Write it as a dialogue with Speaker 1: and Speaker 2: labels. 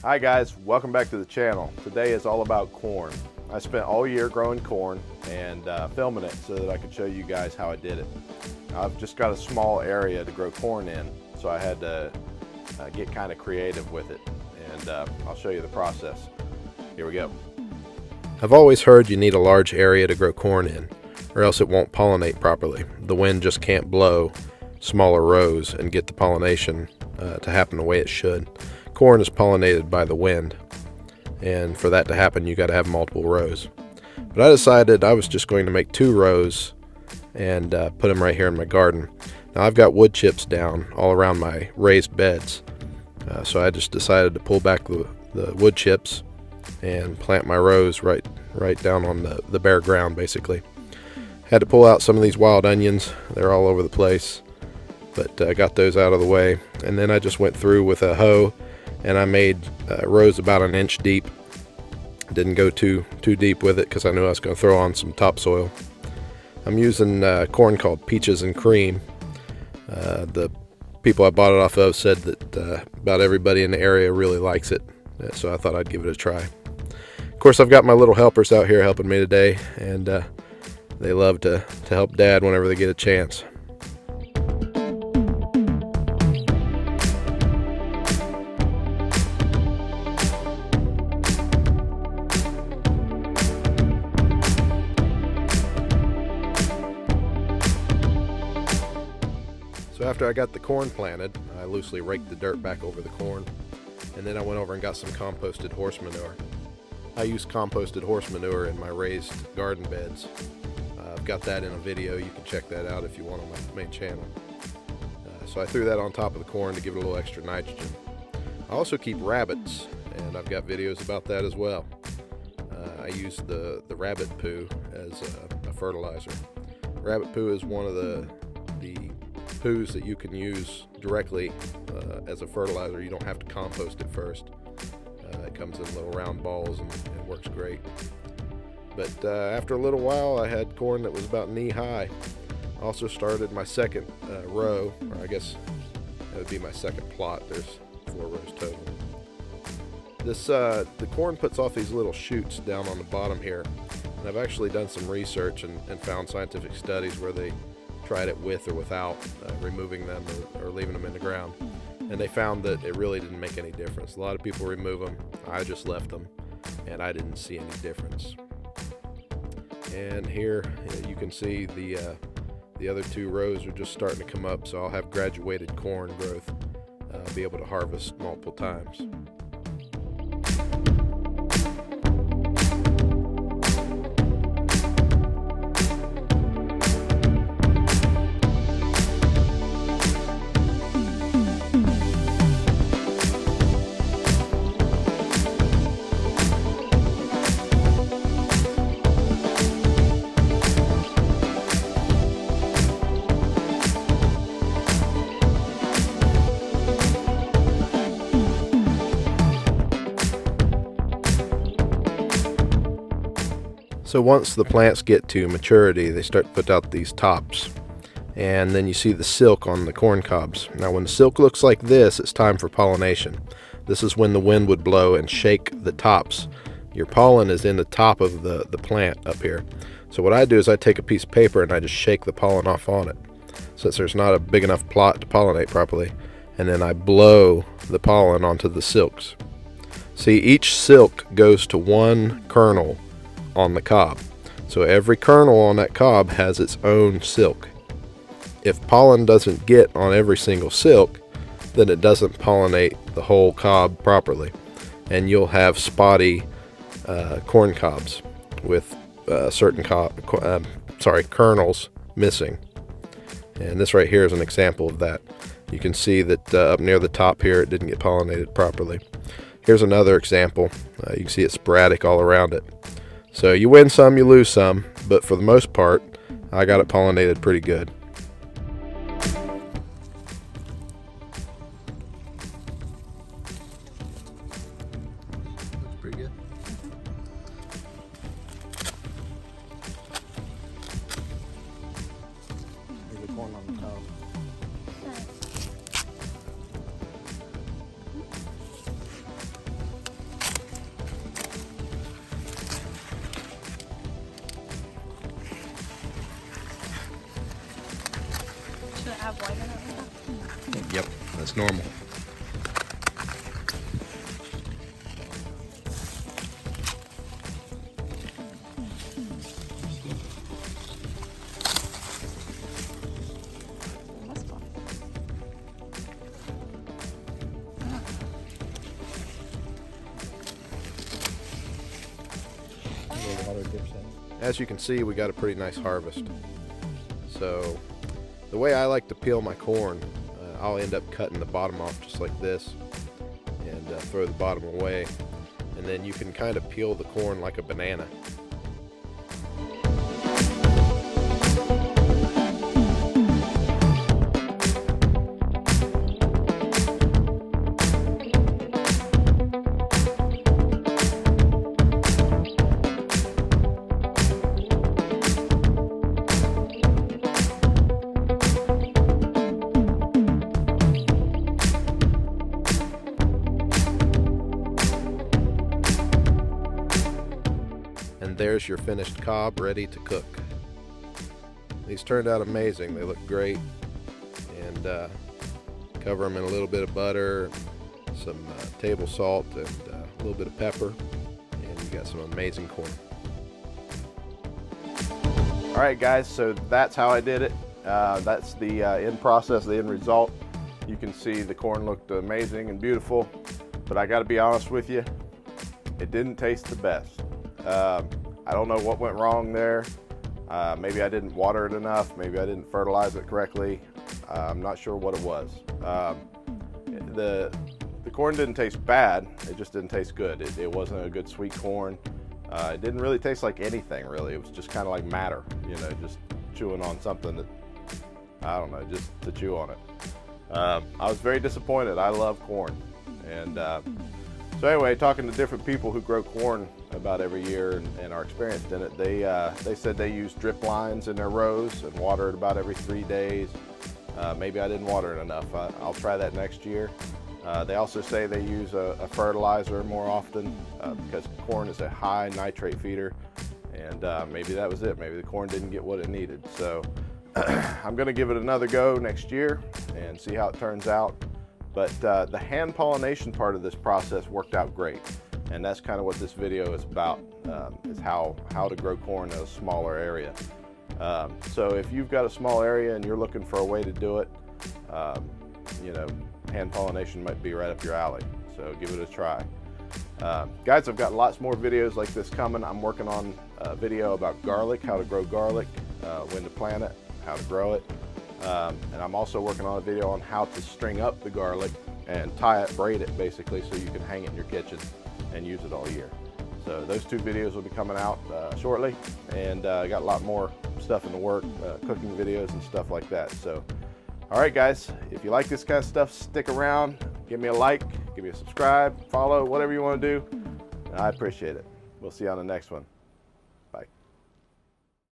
Speaker 1: Hi guys, welcome back to the channel. Today is all about corn. I spent all year growing corn and filming it so that I could show you guys how I did it. I've just got a small area to grow corn in, so I had to get kind of creative with it, and I'll show you the process. Here we go. I've always heard you need a large area to grow corn in, or else it won't pollinate properly. The wind just can't blow smaller rows and get the pollination to happen the way it should. Corn is pollinated by the wind, and for that to happen you got to have multiple rows. But I decided I was just going to make 2 rows and put them right here in my garden. Now I've got wood chips down all around my raised beds, so I just decided to pull back the wood chips and plant my rows right down on the bare ground basically. Had to pull out some of these wild onions, they're all over the place, but I got those out of the way, and then I just went through with a hoe and I made rows about 1 inch deep. Didn't go too deep with it because I knew I was going to throw on some topsoil. I'm using corn called Peaches and Cream. The people I bought it off of said that about everybody in the area really likes it, so I thought I'd give it a try. Of course, I've got my little helpers out here helping me today, and they love to help Dad whenever they get a chance. So after I got the corn planted, I loosely raked the dirt back over the corn, and then I went over and got some composted horse manure. I use composted horse manure in my raised garden beds. I've got that in a video, you can check that out if you want on my main channel. So I threw that on top of the corn to give it a little extra nitrogen. I also keep rabbits, and I've got videos about that as well. I use the rabbit poo as a fertilizer. Rabbit poo is one of the poos that you can use directly as a fertilizer. You don't have to compost it first. It comes in little round balls and works great. But after a little while I had corn that was about knee high. I also started my second row, or I guess that would be my second plot. There's 4 rows total. The corn puts off these little shoots down on the bottom here, and I've actually done some research and found scientific studies where they tried it with or without removing them or leaving them in the ground, and they found that it really didn't make any difference. A lot of people remove them. I just left them, and I didn't see any difference. And here you can see the other 2 rows are just starting to come up, so I'll have graduated corn growth, be able to harvest multiple times. So once the plants get to maturity, they start to put out these tops, and then you see the silk on the corn cobs. Now when the silk looks like this, it's time for pollination. This is when the wind would blow and shake the tops. Your pollen is in the top of the plant up here. So what I do is I take a piece of paper and I just shake the pollen off on it, since there's not a big enough plot to pollinate properly, and then I blow the pollen onto the silks. See, each silk goes to 1 kernel on the cob. So every kernel on that cob has its own silk. If pollen doesn't get on every single silk, then it doesn't pollinate the whole cob properly, and you'll have spotty corn cobs with certain kernels missing. And this right here is an example of that. You can see that up near the top here it didn't get pollinated properly. Here's another example. You can see it's sporadic all around it. So you win some, you lose some, but for the most part, I got it pollinated pretty good. Looks pretty good. Here's the corn on the cob. That's normal. As you can see, we got a pretty nice harvest. So the way I like to peel my corn, I'll end up cutting the bottom off just like this and throw the bottom away, and then you can kind of peel the corn like a banana. And there's your finished cob ready to cook. These turned out amazing. They look great. And cover them in a little bit of butter, some table salt, and a little bit of pepper, and you got some amazing corn. All right, guys, so that's how I did it. That's the end process, the end result. You can see the corn looked amazing and beautiful, but I got to be honest with you, it didn't taste the best. I don't know what went wrong there. Maybe I didn't water it enough. Maybe I didn't fertilize it correctly. I'm not sure what it was. The corn didn't taste bad. It just didn't taste good. It wasn't a good sweet corn. It didn't really taste like anything, really. It was just kind of like matter, you know, just chewing on something that, I don't know, just to chew on it. I was very disappointed. I love corn. And so anyway, talking to different people who grow corn about every year and are experienced in it, they said they use drip lines in their rows and water it about every 3 days. Maybe I didn't water it enough. I'll try that next year. They also say they use a fertilizer more often because corn is a high nitrate feeder, and maybe that was it. Maybe the corn didn't get what it needed. So I'm going to give it another go next year and see how it turns out. But the hand pollination part of this process worked out great, and that's kind of what this video is about, is how to grow corn in a smaller area. So if you've got a small area and you're looking for a way to do it, you know, hand pollination might be right up your alley, so give it a try. Guys, I've got lots more videos like this coming. I'm working on a video about garlic, how to grow garlic, when to plant it, how to grow it. And I'm also working on a video on how to string up the garlic and tie it, braid it basically, so you can hang it in your kitchen and use it all year. So those 2 videos will be coming out shortly, and I got a lot more stuff in the work, cooking videos and stuff like that. So, all right, guys, if you like this kind of stuff, stick around, give me a like, give me a subscribe, follow, whatever you want to do. I appreciate it. We'll see you on the next one.